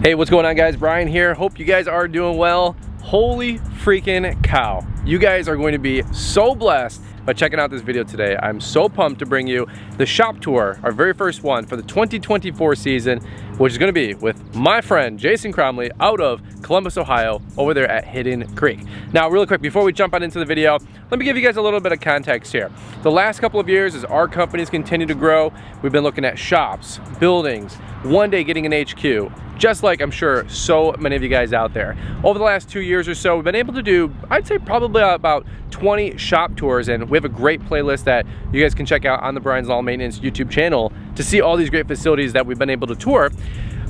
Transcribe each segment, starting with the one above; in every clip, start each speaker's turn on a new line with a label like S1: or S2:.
S1: Hey, what's going on, guys? Brian here. Hope you guys are doing well. Holy freaking cow. You guys are going to be so blessed by checking out this video today. I'm so pumped to bring you the shop tour, our very first one for the 2024 season, which is going to be with my friend Jason Cromley out of Columbus, Ohio, over there at Hidden Creek. Now, really quick, before we jump on into the video, let me give you guys a little bit of context here. The last couple of years, as our companies continue to grow, we've been looking at shops, buildings, one day getting an HQ, just like I'm sure so many of you guys out there. Over the last 2 years or so, we've been able to do, I'd say probably about 20 shop tours, and we have a great playlist that you guys can check out on the Brian's Lawn Maintenance YouTube channel to see all these great facilities that we've been able to tour.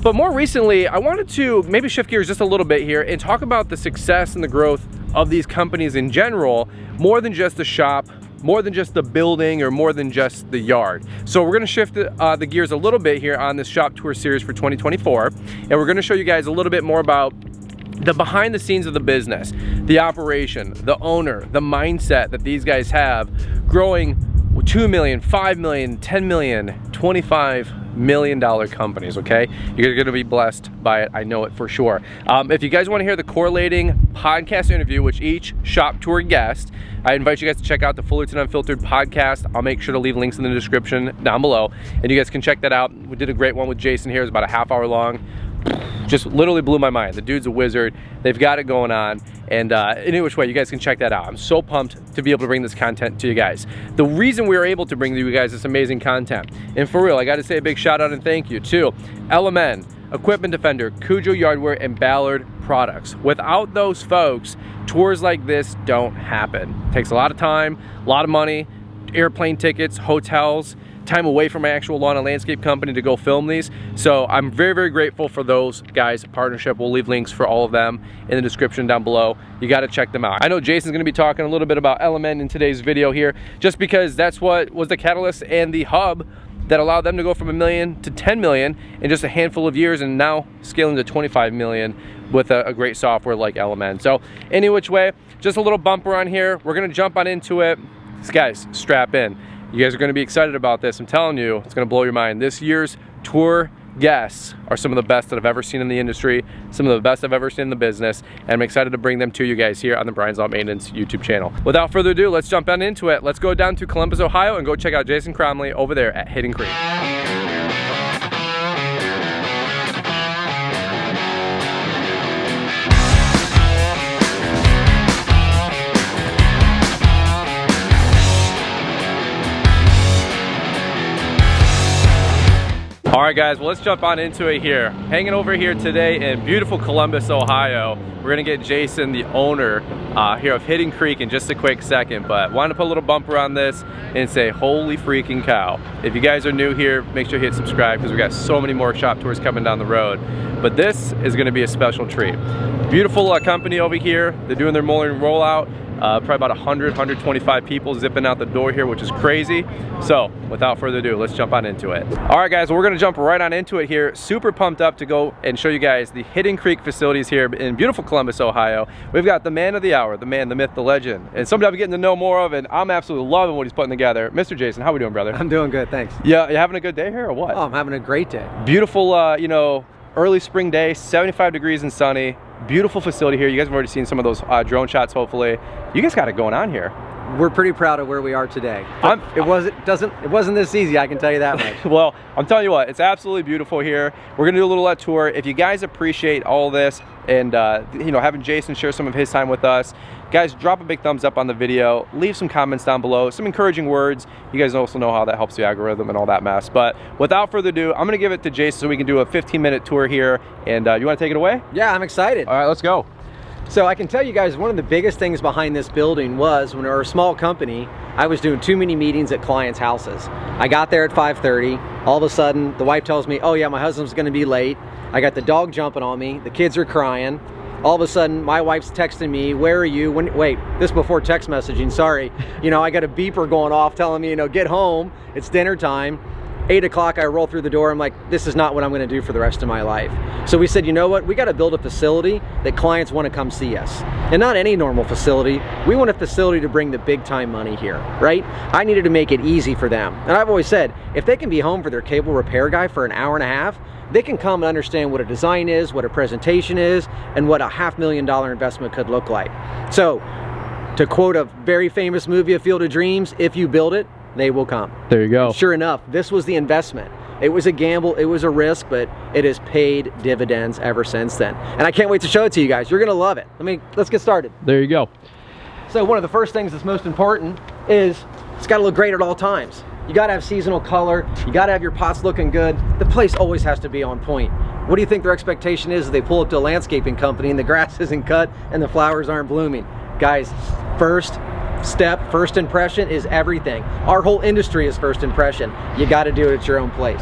S1: But more recently, I wanted to maybe shift gears just a little bit here and talk about the success and the growth of these companies in general, more than just the shop, more than just the building, or more than just the yard. So we're gonna shift the gears a little bit here on this shop tour series for 2024, and we're gonna show you guys a little bit more about the behind the scenes of the business, the operation, the owner, the mindset that these guys have, growing 2 million, 5 million, 10 million, 25 million dollar companies, okay? You're gonna be blessed by it, I know it for sure. If you guys wanna hear the correlating podcast interview with each shop tour guest, I invite you guys to check out the Fullerton Unfiltered podcast. I'll make sure to leave links in the description down below, and you guys can check that out. We did a great one with Jason here. It's about a half hour long. Just literally blew my mind. The dude's a wizard. They've got it going on, and any which way, you guys can check that out. I'm so pumped to be able to bring this content to you guys. The reason we were able to bring you guys this amazing content, and for real, I gotta say a big shout out and thank you to LMN, Equipment Defender, Cujo Yardware, and Ballard Products. Without those folks, tours like this don't happen. It takes a lot of time, a lot of money, airplane tickets, hotels, time away from my actual lawn and landscape company to go film these. So I'm very, very grateful for those guys' partnership. We'll leave links for all of them in the description down below. You got to check them out. I know Jason's going to be talking a little bit about LMN in today's video here, just because that's what was the catalyst and the hub that allowed them to go from 1 million to 10 million in just a handful of years, and now scaling to 25 million with a great software like LMN. So any which way, just a little bumper on here. We're going to jump on into it. So guys, strap in. You guys are going to be excited about this. I'm telling you, it's going to blow your mind. This year's tour guests are some of the best that I've ever seen in the industry, some of the best I've ever seen in the business, and I'm excited to bring them to you guys here on the Brian's Lawn Maintenance YouTube channel. Without further ado, let's jump on into it. Let's go down to Columbus, Ohio, and go check out Jason Cromley over there at Hidden Creek. All right, guys, well, let's jump on into it here. Hanging over here today in beautiful Columbus, Ohio. We're gonna get Jason, the owner here of Hidden Creek, in just a quick second, but wanted to put a little bumper on this and say, holy freaking cow. If you guys are new here, make sure you hit subscribe, because we got so many more shop tours coming down the road. But this is gonna be a special treat. Beautiful company over here. They're doing their mowing rollout. Probably about 100, 125 people zipping out the door here, which is crazy. So without further ado, let's jump on into it. All right, guys, we're gonna jump right on into it here. Super pumped up to go and show you guys the Hidden Creek facilities here in beautiful Columbus, Ohio. We've got the man of the hour, the man, the myth, the legend, and somebody I've been getting to know more of, and I'm absolutely loving what he's putting together. Mr. Jason, how we doing, brother?
S2: I'm doing good, thanks.
S1: Yeah, you having a good day here or what?
S2: Oh, I'm having a great day.
S1: Beautiful, you know, early spring day, 75 degrees and sunny. Beautiful facility here. You guys have already seen some of those drone shots, hopefully. You guys got it going on here.
S2: We're pretty proud of where we are today. It wasn't this easy, I can tell you that much.
S1: Well, I'm telling you what, it's absolutely beautiful here. We're gonna do a little tour. If you guys appreciate all this and you know, having Jason share some of his time with us, guys, drop a big thumbs up on the video, leave some comments down below, some encouraging words. You guys also know how that helps the algorithm and all that mess. But without further ado, I'm gonna give it to Jason so we can do a 15-minute tour here. And you wanna take it away?
S2: Yeah, I'm excited.
S1: All right, let's go.
S2: So I can tell you guys, one of the biggest things behind this building was when we were a small company, I was doing too many meetings at clients' houses. I got there at 5:30. All of a sudden, the wife tells me, oh yeah, my husband's gonna be late. I got the dog jumping on me. The kids are crying. All of a sudden, my wife's texting me, where are you? Wait, this before text messaging, sorry. You know, I got a beeper going off telling me, you know, get home, it's dinner time. 8 o'clock, I roll through the door. I'm like, this is not what I'm going to do for the rest of my life. So we said, you know what? We got to build a facility that clients want to come see us. And not any normal facility. We want a facility to bring the big time money here, right? I needed to make it easy for them. And I've always said, if they can be home for their cable repair guy for an hour and a half, they can come and understand what a design is, what a presentation is, and what a $500,000 investment could look like. So, to quote a very famous movie, A Field of Dreams, if you build it, they will come.
S1: There you go.
S2: And sure enough, this was the investment. It was a gamble, it was a risk, but it has paid dividends ever since then. And I can't wait to show it to you guys. You're gonna love it. Let's get started.
S1: There you go.
S2: So one of the first things that's most important is it's gotta look great at all times. You gotta have seasonal color, you gotta have your pots looking good. The place always has to be on point. What do you think their expectation is if they pull up to a landscaping company and the grass isn't cut and the flowers aren't blooming? Guys, first step, first impression is everything. Our whole industry is first impression. You got to do it at your own place.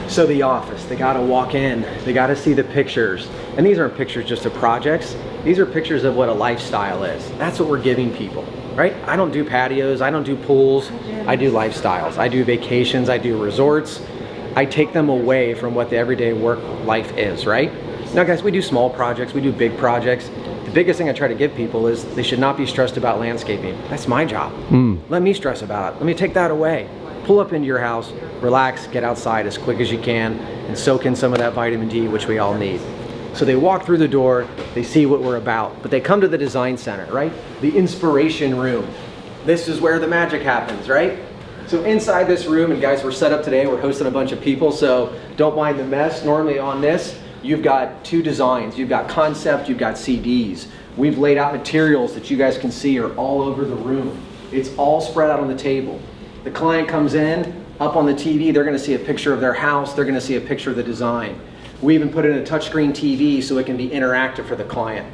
S2: So the office, they got to walk in, they got to see the pictures. And these aren't pictures just of projects. These are pictures of what a lifestyle is. That's what we're giving people, right? I don't do patios, I don't do pools, I do lifestyles. I do vacations, I do resorts. I take them away from what the everyday work life is, right? Now guys, we do small projects, we do big projects. The biggest thing I try to give people is they should not be stressed about landscaping. That's my job. Let me stress about it. Let me take that away. Pull up into your house, relax, get outside as quick as you can, and soak in some of that vitamin D, which we all need. So they walk through the door, they see what we're about, but they come to the design center, right? The inspiration room. This is where the magic happens, right? So inside this room, and guys, we're set up today, we're hosting a bunch of people, so don't mind the mess. Normally on this, you've got two designs. You've got concept, you've got CDs. We've laid out materials that you guys can see are all over the room. It's all spread out on the table. The client comes in, up on the TV, they're gonna see a picture of their house, they're gonna see a picture of the design. We even put in a touchscreen TV so it can be interactive for the client,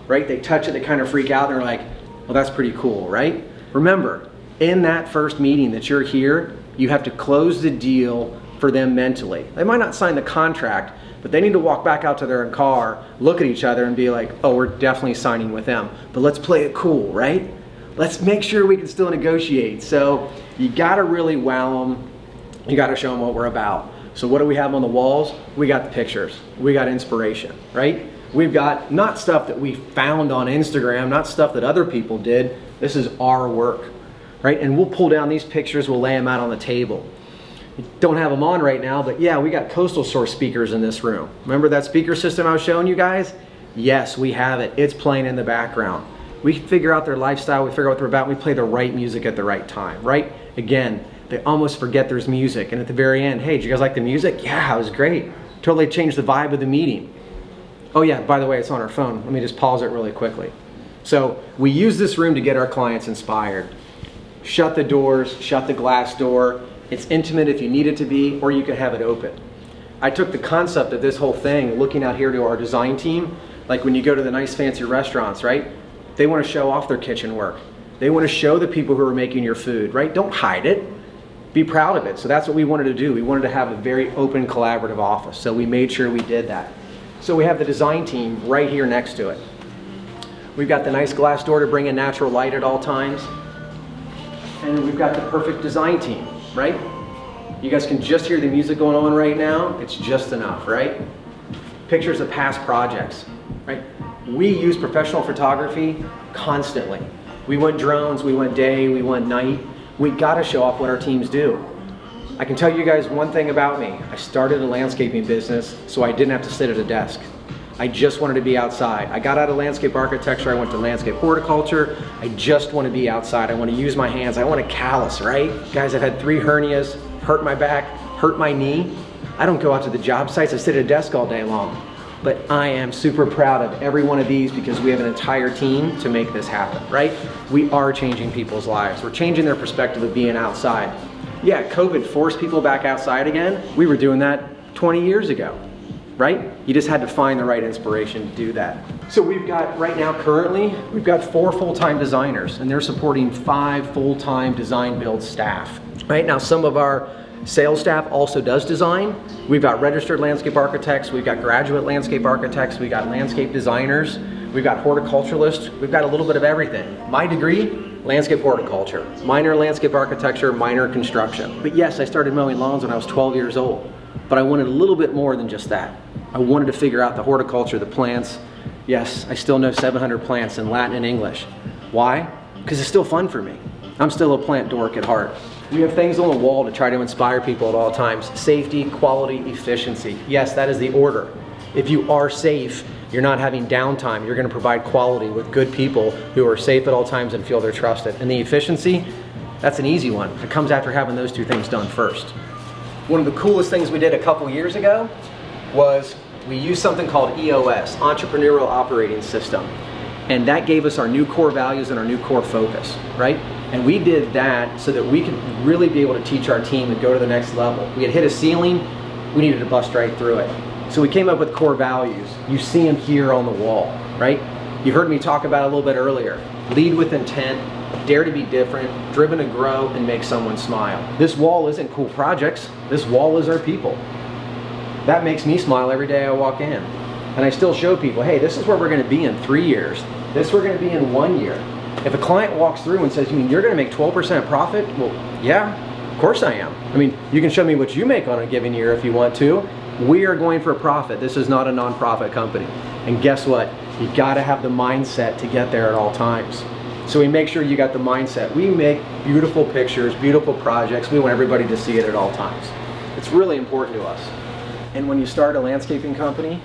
S2: right? They touch it, they kind of freak out, and they're like, well, that's pretty cool, right? Remember, in that first meeting that you're here, you have to close the deal for them mentally. They might not sign the contract, but they need to walk back out to their car, look at each other and be like, oh, we're definitely signing with them, but let's play it cool, right? Let's make sure we can still negotiate. So you gotta really wow them. You gotta show them what we're about. So what do we have on the walls? We got the pictures. We got inspiration, right? We've got not stuff that we found on Instagram, not stuff that other people did. This is our work, right? And we'll pull down these pictures, we'll lay them out on the table. Don't have them on right now, but yeah, we got Coastal Source speakers in this room. Remember that speaker system I was showing you guys? Yes, we have it. It's playing in the background. We figure out their lifestyle, we figure out what they're about, we play the right music at the right time, right? Again, they almost forget there's music, and at the very end, hey, did you guys like the music? Yeah, it was great. Totally changed the vibe of the meeting. Oh yeah, by the way, it's on our phone. Let me just pause it really quickly. So we use this room to get our clients inspired. Shut the doors, shut the glass door. It's intimate if you need it to be, or you can have it open. I took the concept of this whole thing, looking out here to our design team, like when you go to the nice fancy restaurants, right? They want to show off their kitchen work. They want to show the people who are making your food, right? Don't hide it. Be proud of it. So that's what we wanted to do. We wanted to have a very open, collaborative office. So we made sure we did that. So we have the design team right here next to it. We've got the nice glass door to bring in natural light at all times. And we've got the perfect design team, right? You guys can just hear the music going on right now. It's just enough, right? Pictures of past projects, right? We use professional photography constantly. We want drones, we want day, we want night. We gotta show off what our teams do. I can tell you guys one thing about me. I started a landscaping business so I didn't have to sit at a desk. I just wanted to be outside. I got out of landscape architecture, I went to landscape horticulture. I just want to be outside. I want to use my hands. I want to callus, right? Guys, I've had 3 hernias, hurt my back, hurt my knee. I don't go out to the job sites, I sit at a desk all day long. But I am super proud of every one of these because we have an entire team to make this happen, right? We are changing people's lives. We're changing their perspective of being outside. Yeah, COVID forced people back outside again. We were doing that 20 years ago, right? You just had to find the right inspiration to do that. So we've got, right now currently, we've got 4 full-time designers and they're supporting 5 full-time design build staff. Right now, some of our Sales staff also does design. We've got registered landscape architects, we've got graduate landscape architects, we've got landscape designers, we've got horticulturalists, we've got a little bit of everything. My degree, landscape horticulture, minor landscape architecture, minor construction. But yes, I started mowing lawns when I was 12 years old, but I wanted a little bit more than just that. I wanted to figure out the horticulture, the plants. Yes, I still know 700 plants in Latin and English. Why? Because it's still fun for me. I'm still a plant dork at heart. We have things on the wall to try to inspire people at all times. Safety, quality, efficiency. Yes, that is the order. If you are safe, you're not having downtime. You're going to provide quality with good people who are safe at all times and feel they're trusted. And the efficiency, that's an easy one. It comes after having those two things done first. One of the coolest things we did a couple years ago was we used something called EOS, Entrepreneurial Operating System. And that gave us our new core values and our new core focus, right? And we did that so that we could really be able to teach our team and go to the next level. We had hit a ceiling, we needed to bust right through it. So we came up with core values. You see them here on the wall, right? You heard me talk about it a little bit earlier. Lead with intent, dare to be different, driven to grow, and make someone smile. This wall isn't cool projects, this wall is our people. That makes me smile every day I walk in. And I still show people, hey, this is where we're gonna be in 3 years. This we're gonna be in 1 year. If a client walks through and says, you mean you're gonna make 12% profit? Well, yeah, of course I am. I mean, you can show me what you make on a given year if you want to. We are going for a profit. This is not a nonprofit company. And guess what? You gotta have the mindset to get there at all times. So we make sure you got the mindset. We make beautiful pictures, beautiful projects. We want everybody to see it at all times. It's really important to us. And when you start a landscaping company,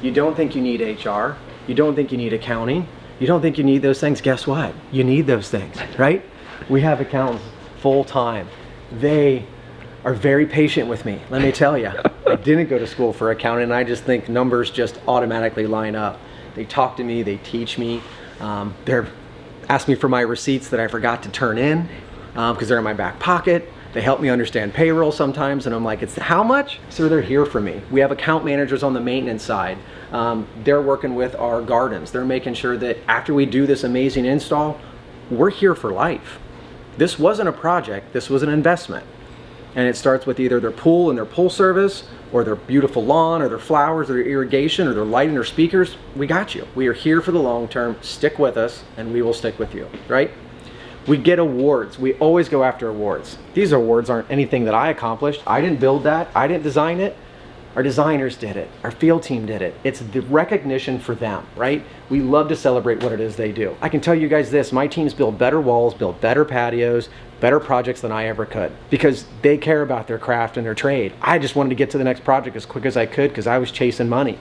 S2: you don't think you need HR. You don't think you need accounting. You don't think you need those things. Guess what? You need those things, right? We have accountants full time. They are very patient with me. Let me tell you, I didn't go to school for accounting, and I just think numbers just automatically line up. They talk to me, they teach me. They're ask me for my receipts that I forgot to turn in because they're in my back pocket. They help me understand payroll sometimes, and I'm like, it's how much? So they're here for me. We have account managers on the maintenance side. They're working with our gardens. They're making sure that after we do this amazing install, we're here for life. This wasn't a project, this was an investment. And it starts with either their pool and their pool service, or their beautiful lawn, or their flowers, or their irrigation, or their lighting, or speakers. We got you. We are here for the long term. Stick with us, and we will stick with you, right? We get awards. We always go after awards. These awards aren't anything that I accomplished. I didn't build that. I didn't design it. Our designers did it. Our field team did it. It's the recognition for them, right? We love to celebrate what it is they do. I can tell you guys this, my teams build better walls, build better patios, better projects than I ever could, because they care about their craft and their trade. I just wanted to get to the next project as quick as I could because I was chasing money.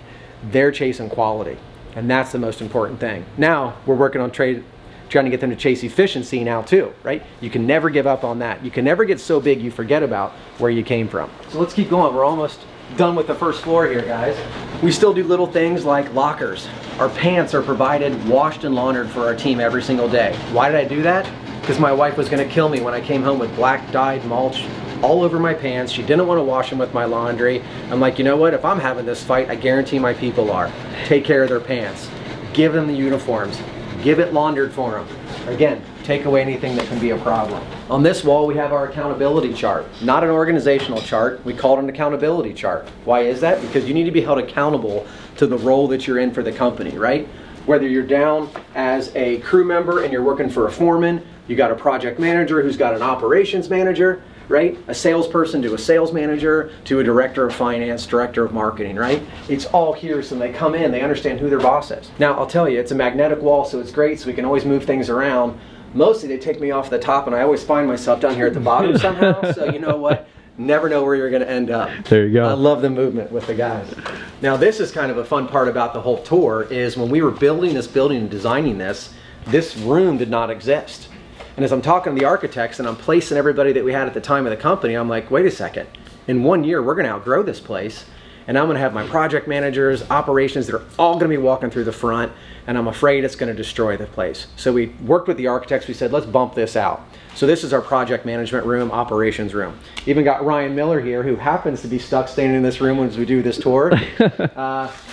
S2: They're chasing quality, and that's the most important thing. Now we're working on trying to get them to chase efficiency now too, right? You can never give up on that. You can never get so big you forget about where you came from. So let's keep going. We're almost done with the first floor here, guys. We still do little things like lockers. Our pants are provided, washed and laundered for our team every single day. Why did I do that? Because my wife was gonna kill me when I came home with black dyed mulch all over my pants. She didn't want to wash them with my laundry. I'm like, you know what? If I'm having this fight, I guarantee my people are. Take care of their pants. Give them the uniforms. Give it laundered for them. Again, take away anything that can be a problem. On this wall, we have our accountability chart. Not an organizational chart. We call it an accountability chart. Why is that? Because you need to be held accountable to the role that you're in for the company, right? Whether you're down as a crew member and you're working for a foreman, you got a project manager who's got an operations manager, right? A salesperson to a sales manager to a director of finance, director of marketing, right? It's all here, so when they come in, they understand who their boss is. Now, I'll tell you, it's a magnetic wall, so it's great, so we can always move things around. Mostly they take me off the top, and I always find myself down here at the bottom somehow, so you know what? Never know where you're gonna end up.
S1: There you go.
S2: I love the movement with the guys. Now, this is kind of a fun part about the whole tour, is when we were building this building and designing this room did not exist. And as I'm talking to the architects and I'm placing everybody that we had at the time of the company, I'm like, wait a second. In 1 year, we're gonna outgrow this place. And I'm gonna have my project managers, operations, they're all gonna be walking through the front, and I'm afraid it's gonna destroy the place. So we worked with the architects, we said, let's bump this out. So this is our project management room, operations room. Even got Ryan Miller here, who happens to be stuck staying in this room as we do this tour.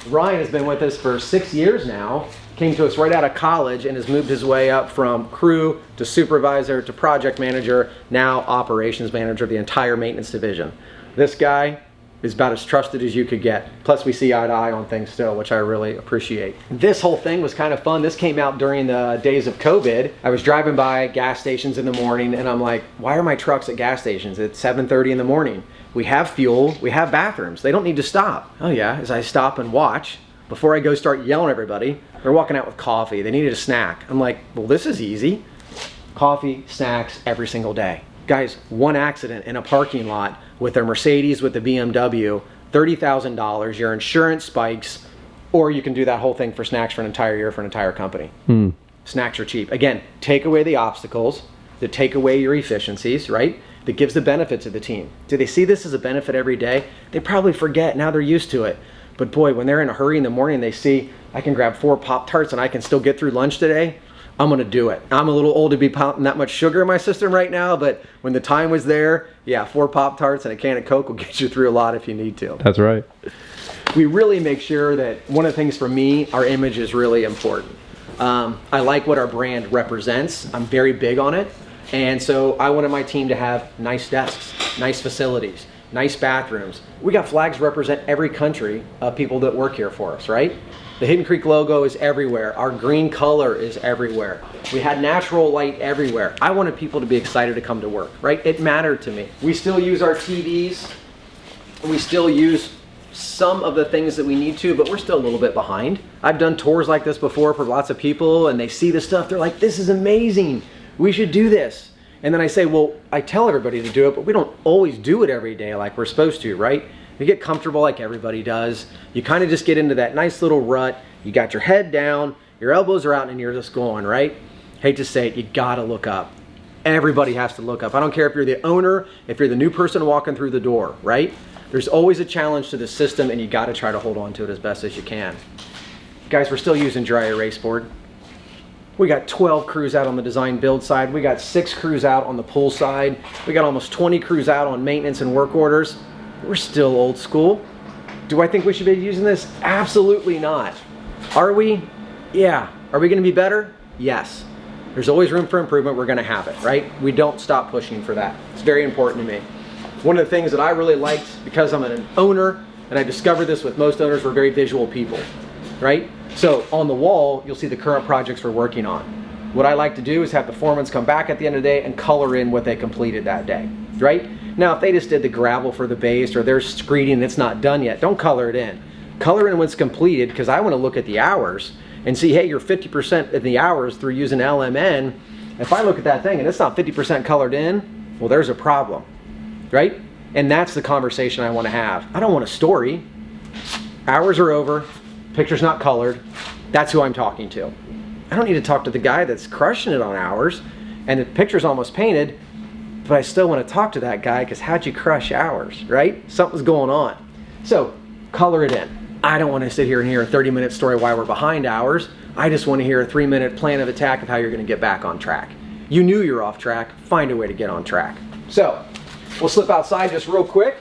S2: Ryan has been with us for 6 years now. came to us right out of college and has moved his way up from crew to supervisor to project manager, now operations manager of the entire maintenance division. This guy is about as trusted as you could get. Plus we see eye to eye on things still, which I really appreciate. This whole thing was kind of fun. This came out during the days of COVID. I was driving by gas stations in the morning and I'm like, why are my trucks at gas stations at 7:30 in the morning? We have fuel, we have bathrooms. They don't need to stop. Oh yeah, as I stop and watch, before I go start yelling at everybody, they're walking out with coffee. They needed a snack. I'm like, well, this is easy. Coffee, snacks every single day. Guys, one accident in a parking lot with a Mercedes, with a BMW, $30,000, your insurance spikes, or you can do that whole thing for snacks for an entire year for an entire company. Snacks are cheap. Again, take away the obstacles, that take away your efficiencies, right? That gives the benefit to the team. Do they see this as a benefit every day? They probably forget, now they're used to it. But boy, when they're in a hurry in the morning, they see, I can grab 4 Pop-Tarts and I can still get through lunch today, I'm gonna do it. I'm a little old to be pounding that much sugar in my system right now, but when the time was there, yeah, 4 Pop-Tarts and a can of Coke will get you through a lot if you need to.
S1: That's right.
S2: We really make sure that one of the things for me, our image is really important. I like what our brand represents. I'm very big on it. And so I wanted my team to have nice desks, nice facilities, nice bathrooms. We got flags represent every country of people that work here for us, right? The Hidden Creek logo is everywhere. Our green color is everywhere. We had natural light everywhere. I wanted people to be excited to come to work, right? It mattered to me. We still use our TVs. We still use some of the things that we need to, but we're still a little bit behind. I've done tours like this before for lots of people and they see the stuff, they're like, this is amazing. We should do this. And then I say, well, I tell everybody to do it, but we don't always do it every day like we're supposed to, right? You get comfortable like everybody does. You kind of just get into that nice little rut. You got your head down, your elbows are out, and you're just going, right? Hate to say it, you gotta look up. Everybody has to look up. I don't care if you're the owner, if you're the new person walking through the door, right? There's always a challenge to the system and you gotta try to hold on to it as best as you can. Guys, we're still using dry erase board. We got 12 crews out on the design build side. We got 6 crews out on the pull side. We got almost 20 crews out on maintenance and work orders. We're still old school. Do I think we should be using this? Absolutely not. Are we? Yeah. Are we gonna be better? Yes. There's always room for improvement. We're gonna have it, right? We don't stop pushing for that. It's very important to me. One of the things that I really liked, because I'm an owner, and I discovered this with most owners, we're very visual people, right? So on the wall, you'll see the current projects we're working on. What I like to do is have the foremans come back at the end of the day and color in what they completed that day, right? Now, if they just did the gravel for the base or they're screeding and it's not done yet, don't color it in. Color in what's completed, because I want to look at the hours and see, hey, you're 50% of the hours through using LMN. If I look at that thing and it's not 50% colored in, well, there's a problem, right? And that's the conversation I want to have. I don't want a story. Hours are over, picture's not colored. That's who I'm talking to. I don't need to talk to the guy that's crushing it on hours and the picture's almost painted, but I still want to talk to that guy because how'd you crush hours, right? Something's going on. So color it in. I don't want to sit here and hear a 30-minute story why we're behind hours. I just want to hear a 3-minute plan of attack of how you're going to get back on track. You knew you're off track, find a way to get on track. So we'll slip outside just real quick.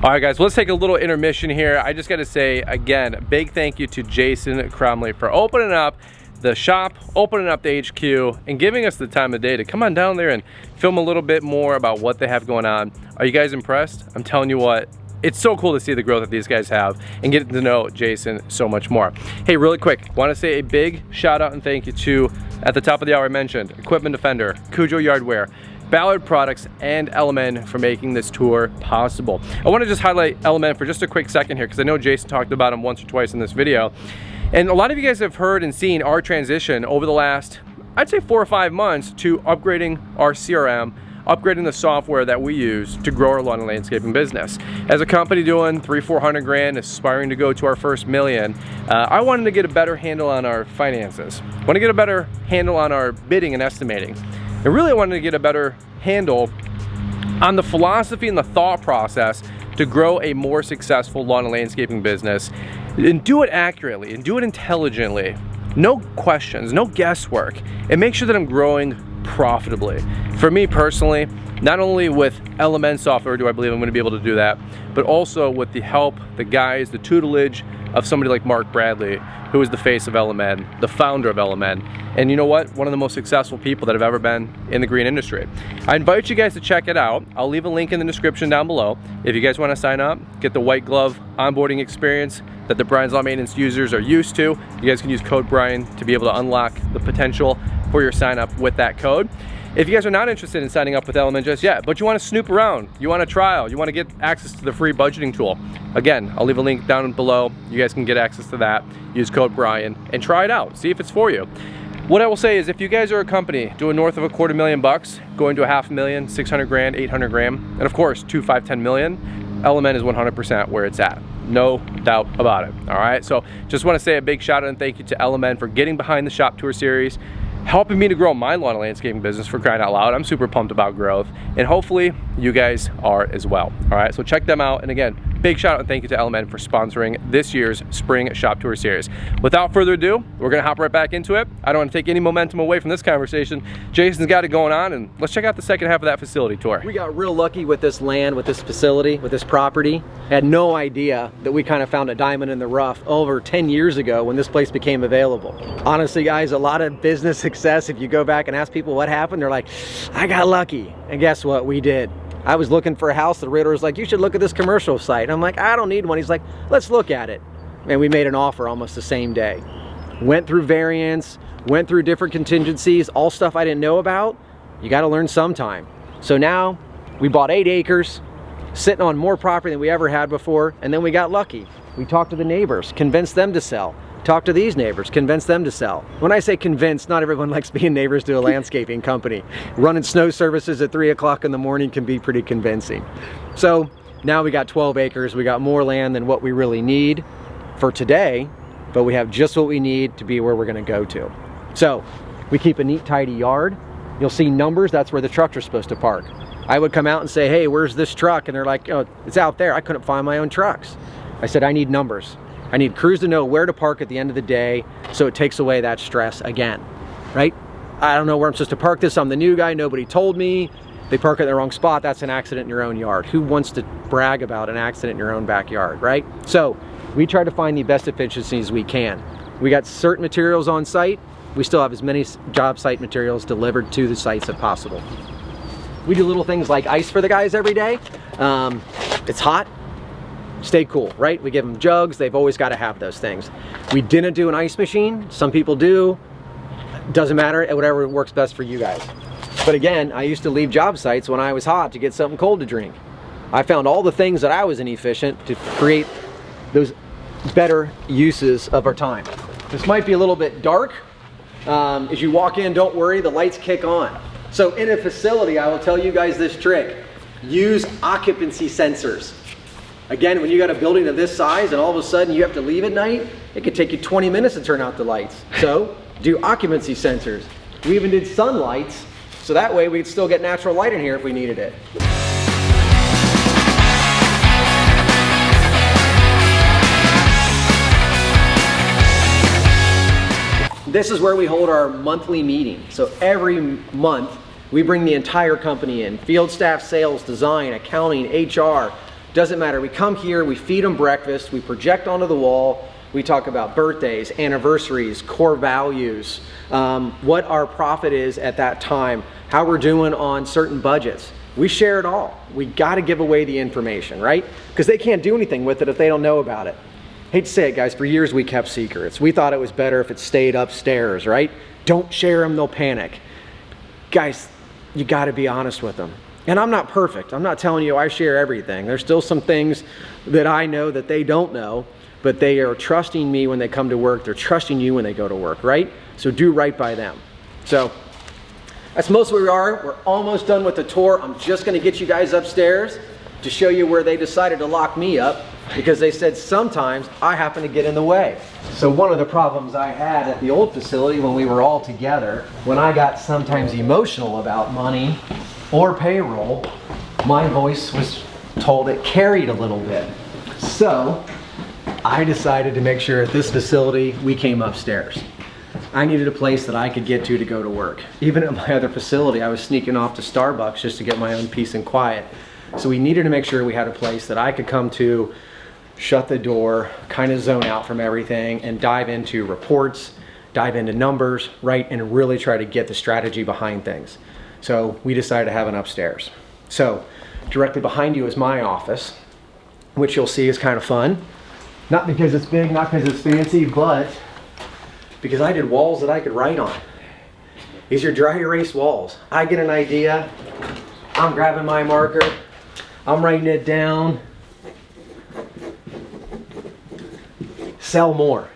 S1: All right, guys, let's take a little intermission here. I just got to say, again, big thank you to Jason Cromley for opening up the shop, opening up the HQ, and giving us the time of day to come on down there and film a little bit more about what they have going on. Are you guys impressed? I'm telling you what, it's so cool to see the growth that these guys have and get to know Jason so much more. Hey, really quick, want to say a big shout out and thank you to, at the top of the hour I mentioned, Equipment Defender, Cujo Yardware, Ballard Products, and LMN for making this tour possible. I want to just highlight LMN for just a quick second here because I know Jason talked about them once or twice in this video. And a lot of you guys have heard and seen our transition over the last, I'd say 4 or 5 months to upgrading our CRM, upgrading the software that we use to grow our lawn and landscaping business. As a company doing 300-400 grand, aspiring to go to our first $1 million, I wanted to get a better handle on our finances. I want to get a better handle on our bidding and estimating. I really wanted to get a better handle on the philosophy and the thought process to grow a more successful lawn and landscaping business and do it accurately and do it intelligently no questions, no guesswork, and make sure that I'm growing profitably. For me personally, not only with LMN software do I believe I'm going to be able to do that, but also with the help, the guys, the tutelage of somebody like Mark Bradley, who is the face of LMN, the founder of LMN, and you know what? One of the most successful people that have ever been in the green industry. I invite you guys to check it out. I'll leave a link in the description down below. If you guys want to sign up, get the white glove onboarding experience that the Brian's Lawn Maintenance users are used to, you guys can use code Brian to be able to unlock the potential for your sign up with that code. If you guys are not interested in signing up with LMN just yet, but you want to snoop around, you want to trial, you want to get access to the free budgeting tool, again, I'll leave a link down below. You guys can get access to that. Use code Brian and try it out. See if it's for you. What I will say is if you guys are a company doing north of $250,000, going to $500,000, 600 grand, 800 grand, and of course 2, 5, 10 million, LMN is 100% where it's at. No doubt about it. All right, so just want to say a big shout out and thank you to LMN for getting behind the Shop Tour series, helping me to grow my lawn and landscaping business, for crying out loud. I'm super pumped about growth, and hopefully you guys are as well. All right, so check them out. And again, big shout out and thank you to LMN for sponsoring this year's Spring Shop Tour series. Without further ado, we're gonna hop right back into it. I don't want to take any momentum away from this conversation. Jason's got it going on, and let's check out the second half of that facility tour.
S2: We got real lucky with this land, with this facility, with this property. Had no idea that we kind of found a diamond in the rough over 10 years ago when this place became available. Honestly, guys, a lot of business success, if you go back and ask people what happened, they're like, I got lucky. And guess what? We did. I was looking for a house. The realtor was like, you should look at this commercial site. And I'm like, I don't need one. He's like, let's look at it. And we made an offer almost the same day. Went through variance, went through different contingencies, all stuff I didn't know about. You got to learn sometime. So now we bought 8 acres, sitting on more property than we ever had before. And then we got lucky. We talked to the neighbors, convinced them to sell. Talk to these neighbors, convince them to sell. When I say convince, not everyone likes being neighbors to a landscaping company. Running snow services at 3 o'clock in the morning can be pretty convincing. So now we got 12 acres. We got more land than what we really need for today, but we have just what we need to be where we're gonna go to. So we keep a neat, tidy yard. You'll see numbers, that's where the trucks are supposed to park. I would come out and say, hey, where's this truck? And they're like, oh, it's out there. I couldn't find my own trucks. I said, I need numbers. I need crews to know where to park at the end of the day, so it takes away that stress again, right? I don't know where I'm supposed to park this. I'm the new guy, nobody told me. They park in the wrong spot, that's an accident in your own yard. Who wants to brag about an accident in your own backyard, right? So we try to find the best efficiencies we can. We got certain materials on site. We still have as many job site materials delivered to the sites as possible. We do little things like ice for the guys every day. It's hot. Stay cool, right? We give them jugs. They've always got to have those things. We didn't do an ice machine. Some people do. Doesn't matter, whatever works best for you guys. But again, I used to leave job sites when I was hot to get something cold to drink. I found all the things that I was inefficient to create those better uses of our time. This might be a little bit dark. As you walk in, don't worry, the lights kick on. So in a facility, I will tell you guys this trick. Use occupancy sensors. Again, when you got a building of this size and all of a sudden you have to leave at night, it could take you 20 minutes to turn out the lights. So do occupancy sensors. We even did sun lights, so that way we'd still get natural light in here if we needed it. This is where we hold our monthly meeting. So every month we bring the entire company in. Field staff, sales, design, accounting, HR. Doesn't matter. We come here, we feed them breakfast, we project onto the wall, we talk about birthdays, anniversaries, core values, what our profit is at that time, how we're doing on certain budgets. We share it all. We got to give away the information, right? Because they can't do anything with it if they don't know about it. Hate to say it, guys, for years we kept secrets. We thought it was better if it stayed upstairs, right? Don't share them, they'll panic. Guys, you got to be honest with them. And I'm not perfect. I'm not telling you I share everything. There's still some things that I know that they don't know, but they are trusting me when they come to work. They're trusting you when they go to work, right? So do right by them. So that's most where we are. We're almost done with the tour. I'm just going to get you guys upstairs to show you where they decided to lock me up because they said sometimes I happen to get in the way. So one of the problems I had at the old facility when we were all together, when I got sometimes emotional about money or payroll, my voice was told it carried a little bit. So I decided to make sure at this facility we came upstairs. I needed a place that I could get to go to work. Even at my other facility, I was sneaking off to Starbucks just to get my own peace and quiet. So we needed to make sure we had a place that I could come to, shut the door, kind of zone out from everything, and dive into reports, dive into numbers, right? And really try to get the strategy behind things. So we decided to have an upstairs. So directly behind you is my office, which you'll see is kind of fun. Not because it's big, not because it's fancy, but because I did walls that I could write on. These are dry erase walls. I get an idea, I'm grabbing my marker, I'm writing it down. Sell more.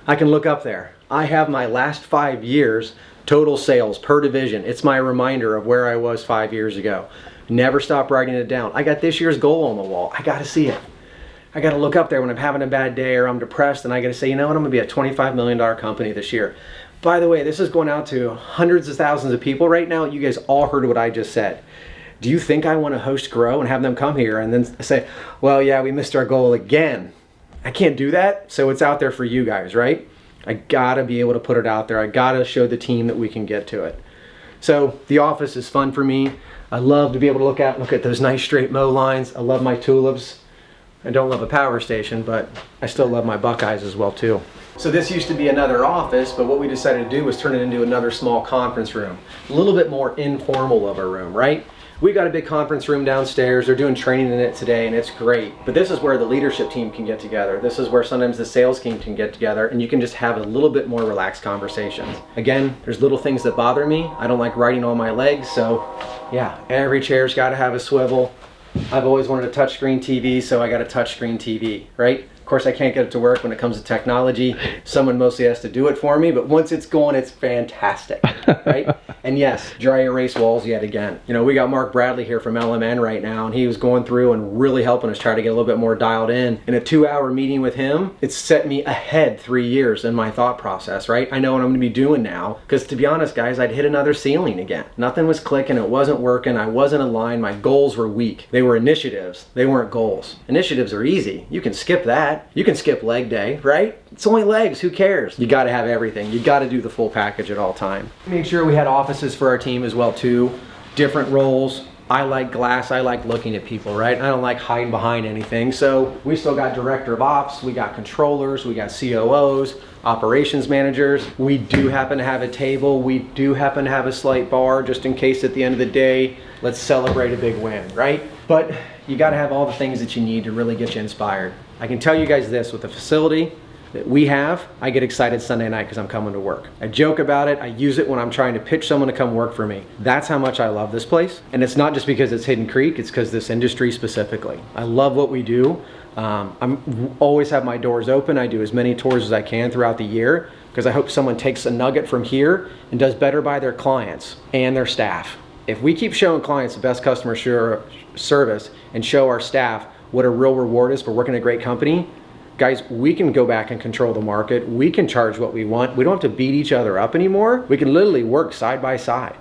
S2: I can look up there. I have my last 5 years total sales per division. It's my reminder of where I was 5 years ago. Never stop writing it down. I got this year's goal on the wall. I gotta see it. I gotta look up there when I'm having a bad day or I'm depressed, and I gotta say, you know what, I'm gonna be a $25 million company this year. By the way, this is going out to hundreds of thousands of people right now. You guys all heard what I just said. Do you think I wanna host Grow and have them come here and then say, well, yeah, we missed our goal again? I can't do that, so it's out there for you guys, right? I gotta be able to put it out there. I gotta show the team that we can get to it. So the office is fun for me. I love to be able to look at those nice straight mow lines. I love my tulips. I don't love a power station, but I still love my Buckeyes as well too. So this used to be another office, but what we decided to do was turn it into another small conference room. A little bit more informal of a room, right? We got a big conference room downstairs. They're doing training in it today, and it's great. But this is where the leadership team can get together. This is where sometimes the sales team can get together, and you can just have a little bit more relaxed conversations. Again, there's little things that bother me. I don't like riding on my legs, so yeah, every chair's got to have a swivel. I've always wanted a touchscreen TV, so I got a touchscreen TV, right? Of course, I can't get it to work when it comes to technology. Someone mostly has to do it for me, but once it's going, it's fantastic, right? And yes, dry erase walls yet again. You know, we got Mark Bradley here from LMN right now, and he was going through and really helping us try to get a little bit more dialed in. In a 2-hour meeting with him, it's set me ahead 3 years in my thought process, right? I know what I'm gonna be doing now, because to be honest, guys, I'd hit another ceiling again. Nothing was clicking, it wasn't working, I wasn't aligned, my goals were weak. They were initiatives, they weren't goals. Initiatives are easy, you can skip that. You can skip leg day, right? It's only legs, who cares? You gotta have everything. You gotta do the full package at all time. Make sure we had offices for our team as well too. Different roles. I like glass, I like looking at people, right? I don't like hiding behind anything. So we still got director of ops, we got controllers, we got COOs, operations managers. We do happen to have a table. We do happen to have a slight bar just in case at the end of the day, let's celebrate a big win, right? But you gotta have all the things that you need to really get you inspired. I can tell you guys this, with the facility that we have, I get excited Sunday night because I'm coming to work. I joke about it, I use it when I'm trying to pitch someone to come work for me. That's how much I love this place. And it's not just because it's Hidden Creek, it's because this industry specifically. I love what we do. I'm always have my doors open. I do as many tours as I can throughout the year because I hope someone takes a nugget from here and does better by their clients and their staff. If we keep showing clients the best customer service and show our staff what a real reward is for working at a great company, guys, we can go back and control the market. We can charge what we want. We don't have to beat each other up anymore. We can literally work side by side.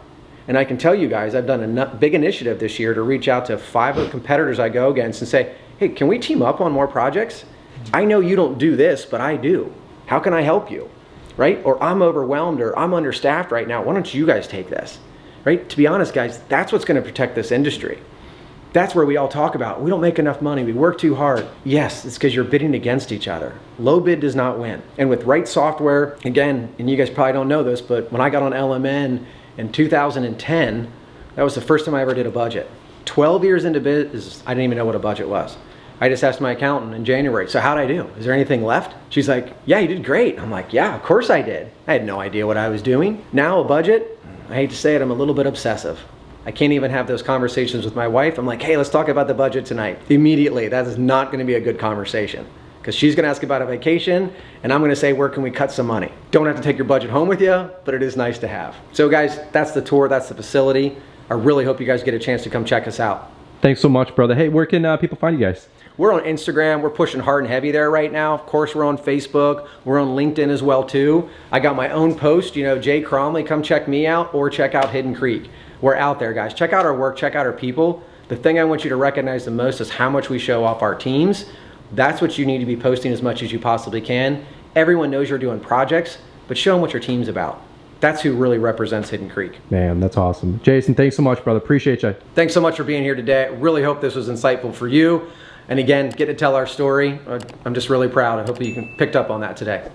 S2: And I can tell you guys, I've done a big initiative this year to reach out to 5 of the competitors I go against and say, hey, can we team up on more projects? I know you don't do this, but I do. How can I help you, right? Or I'm overwhelmed or I'm understaffed right now. Why don't you guys take this, right? To be honest, guys, that's what's gonna protect this industry. That's where we all talk about, we don't make enough money, we work too hard. Yes, it's because you're bidding against each other. Low bid does not win. And with right software, again, and you guys probably don't know this, but when I got on LMN in 2010, that was the first time I ever did a budget. 12 years into business, I didn't even know what a budget was. I just asked my accountant in January, so how'd I do? Is there anything left? She's like, yeah, you did great. I'm like, yeah, of course I did. I had no idea what I was doing. Now a budget, I hate to say it, I'm a little bit obsessive. I can't even have those conversations with my wife. I'm like, hey, let's talk about the budget tonight. Immediately, that is not gonna be a good conversation because she's gonna ask about a vacation and I'm gonna say, where can we cut some money? Don't have to take your budget home with you, but it is nice to have. So guys, that's the tour, that's the facility. I really hope you guys get a chance to come check us out.
S1: Thanks so much, brother. Hey, where can people find you guys?
S2: We're on Instagram. We're pushing hard and heavy there right now. Of course, we're on Facebook. We're on LinkedIn as well too. I got my own post, you know, Jay Cromley, come check me out or check out Hidden Creek. We're out there, guys. Check out our work, check out our people. The thing I want you to recognize the most is how much we show off our teams. That's what you need to be posting as much as you possibly can. Everyone knows you're doing projects. but show them what your team's about. That's who really represents Hidden Creek.
S1: Man, that's awesome. Jason, thanks so much, brother. Appreciate you.
S2: Thanks so much for being here today. I really hope this was insightful for you. And again, get to tell our story. I'm just really proud. I hope you picked up on that today.